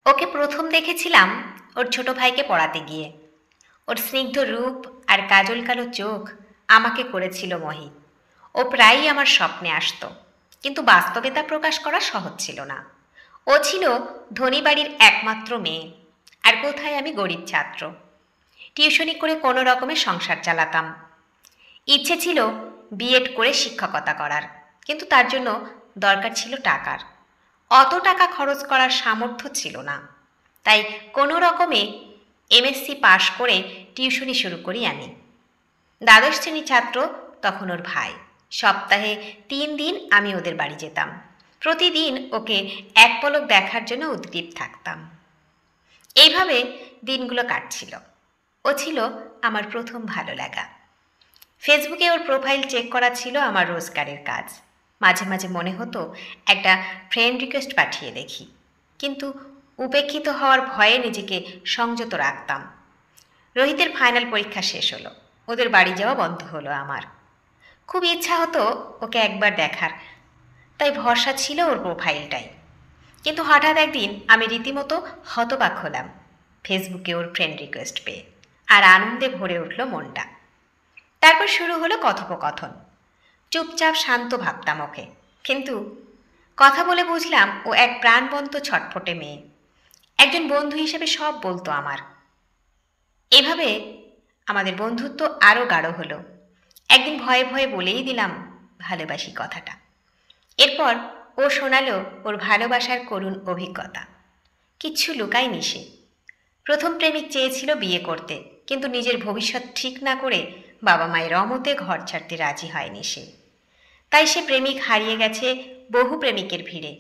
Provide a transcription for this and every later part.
ওকে প্রথম দেখেছিলাম ওর ছোট ভাইকে পড়াতে গিয়ে। ওর স্নিগ্ধ রূপ আর কাজল কালো চোখ আমাকে করেছিল মোহি। ও প্রায়ই আমার স্বপ্নে আসতো, কিন্তু বাস্তবে তা প্রকাশ করা সহজ ছিল না। ও ছিল ধনী বাড়ির একমাত্র মেয়ে, আর কোথায় আমি গরিব ছাত্র। টিউশনি করে কোনো রকমে সংসার চালাতাম। ইচ্ছে ছিল বিএড করে শিক্ষকতা করার, কিন্তু তার জন্য দরকার ছিল টাকার। অত টাকা খরচ করার সামর্থ্য ছিল না। তাই কোনো রকমে এমএসসি পাশ করে টিউশনি শুরু করি আমি। দ্বাদশ শ্রেণীর ছাত্র তখন ওর ভাই। সপ্তাহে 3 দিন আমি ওদের বাড়ি যেতাম। প্রতিদিন ওকে এক পলক দেখার জন্য উদ্গ্রীব থাকতাম। এইভাবে দিনগুলো কাটছিল। ও ছিল আমার প্রথম ভালো লাগা। ফেসবুকে ওর প্রোফাইল চেক করা ছিল আমার রোজগারের কাজ। মাঝে মাঝে মনে হতো একটা ফ্রেন্ড রিকোয়েস্ট পাঠিয়ে দেখি, কিন্তু উপেক্ষিত হওয়ার ভয়ে নিজেকে সংযত রাখতাম। রোহিতের ফাইনাল পরীক্ষা শেষ হলো, ওদের বাড়ি যাওয়া বন্ধ হলো আমার। খুব ইচ্ছা হতো ওকে একবার দেখার, তাই ভরসা ছিল ওর প্রোফাইলটাই। কিন্তু হঠাৎ একদিন আমি রীতিমতো হতবাক হলাম ফেসবুকে ওর ফ্রেন্ড রিকোয়েস্ট পেয়ে, আর আনন্দে ভরে উঠল মনটা। তারপর শুরু হলো কথোপকথন। চুপচাপ শান্ত ভাবতাম ওকে, কিন্তু কথা বলে বুঝলাম ও এক প্রাণবন্ত ছটফটে মেয়ে। একজন বন্ধু হিসেবে সব বলতো আমার। এভাবে আমাদের বন্ধুত্ব আরও গাঢ় হলো। একদিন ভয়ে ভয়ে বলেই দিলাম ভালোবাসি কথাটা। এরপর ও শোনালো ওর ভালোবাসার করুণ অভিজ্ঞতা। কিচ্ছু লুকায়নি সে। প্রথম প্রেমিক চেয়েছিল বিয়ে করতে, কিন্তু নিজের ভবিষ্যৎ ঠিক না করে বাবা মায়ের অমতে ঘর ছাড়তে রাজি হয়নি সে। তাই সে প্রেমিক হারিয়ে গেছে বহু প্রেমিকের ভিড়ে।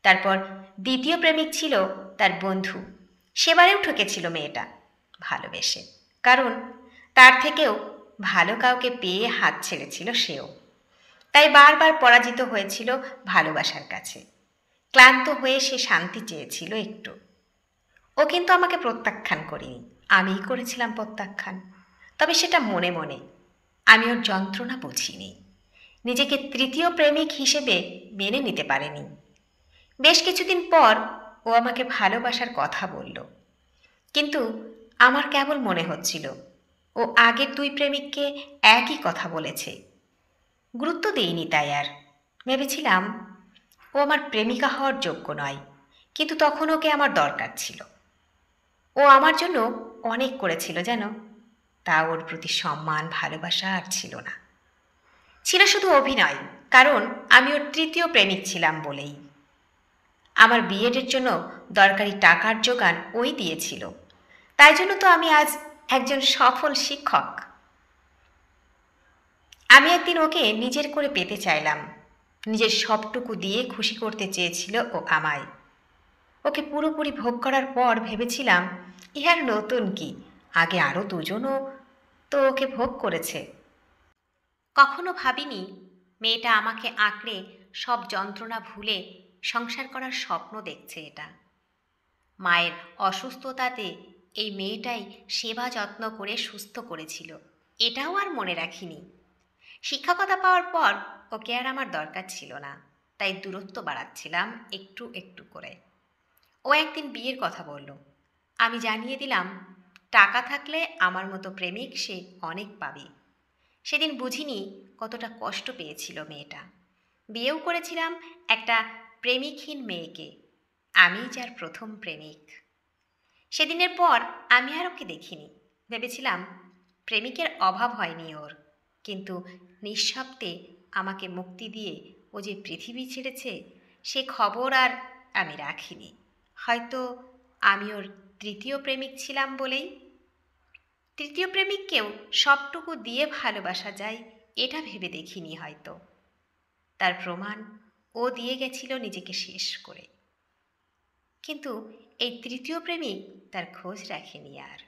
তারপর দ্বিতীয় প্রেমিক ছিল তার বন্ধু। সেবারেও ঠকেছিল মেয়েটা ভালোবেসে, কারণ তার থেকেও ভালো কাউকে পেয়ে হাত ছেড়েছিল সেও। তাই বারবার পরাজিত হয়েছিল ভালোবাসার কাছে। ক্লান্ত হয়ে সে শান্তি চেয়েছিল একটু। ও কিন্তু আমাকে প্রত্যাখ্যান করেনি, আমিই করেছিলাম প্রত্যাখ্যান। তবে সেটা মনে মনে। আমি ওর যন্ত্রণা বুঝিনি, নিজেকে তৃতীয় প্রেমিক হিসেবে মেনে নিতে পারেনি। বেশ কিছুদিন পর ও আমাকে ভালোবাসার কথা বলল, কিন্তু আমার কেবল মনে হচ্ছিল ও আগের 2 প্রেমিককে একই কথা বলেছে। গুরুত্ব দেইনি তাই আর। ভেবেছিলাম ও আমার প্রেমিকা হওয়ার যোগ্য নয়, কিন্তু তখন ওকে আমার দরকার ছিল। ও আমার জন্য অনেক করেছিল যেন, তা ওর প্রতি সম্মান ভালোবাসা আর ছিল না। ছিল শুধু অভিনয়, কারণ আমি ওর তৃতীয় প্রেমিক ছিলাম বলেই। আমার বিএডের জন্য দরকারি টাকার জোগান ওই দিয়েছিল। তাই জন্য তো আমি আজ একজন সফল শিক্ষক। আমি একদিন ওকে নিজের করে পেতে চাইলাম। নিজের সবটুকু দিয়ে খুশি করতে চেয়েছিল ও আমায়। ওকে পুরোপুরি ভোগ করার পর ভেবেছিলাম ইহার নতুন কি, আগে আরও দুজনও তো ওকে ভোগ করেছে। কখনো ভাবিনি মেয়েটা আমাকে আঁকড়ে সব যন্ত্রণা ভুলে সংসার করার স্বপ্ন দেখছে এটা। মায়ের অসুস্থতাতে এই মেয়েটাই সেবা যত্ন করে সুস্থ করেছিল, এটাও আর মনে রাখিনি। শিক্ষকতা পাওয়ার পর ওকে আর আমার দরকার ছিল না, তাই দূরত্ব বাড়াচ্ছিলাম একটু একটু করে। ও একদিন বিয়ের কথা বলল। আমি জানিয়ে দিলাম টাকা থাকলে আমার মতো প্রেমিক সে অনেক পাবে। সেদিন বুঝিনি কতটা কষ্ট পেয়েছিল মেয়েটা। বিয়েও করেছিলাম একটা প্রেমিকহীন মেয়েকে, আমি যার প্রথম প্রেমিক। সেদিনের পর আমি আর ওকে দেখিনি। ভেবেছিলাম প্রেমিকের অভাব হয়নি ওর, কিন্তু নিঃশব্দে আমাকে মুক্তি দিয়ে ও যে পৃথিবী ছেড়েছে সে খবর আর আমি রাখিনি। হয়তো আমি ওর তৃতীয় প্রেমিক ছিলাম বলেই। তৃতীয় প্রেমিককেও সবটুকু দিয়ে ভালোবাসা যায় এটা ভেবে দেখিনি হয়তো। তার প্রমাণ ও দিয়ে গেছিল নিজেকে শেষ করে। কিন্তু এই তৃতীয় প্রেমিক তার খোঁজ রাখেনি আর।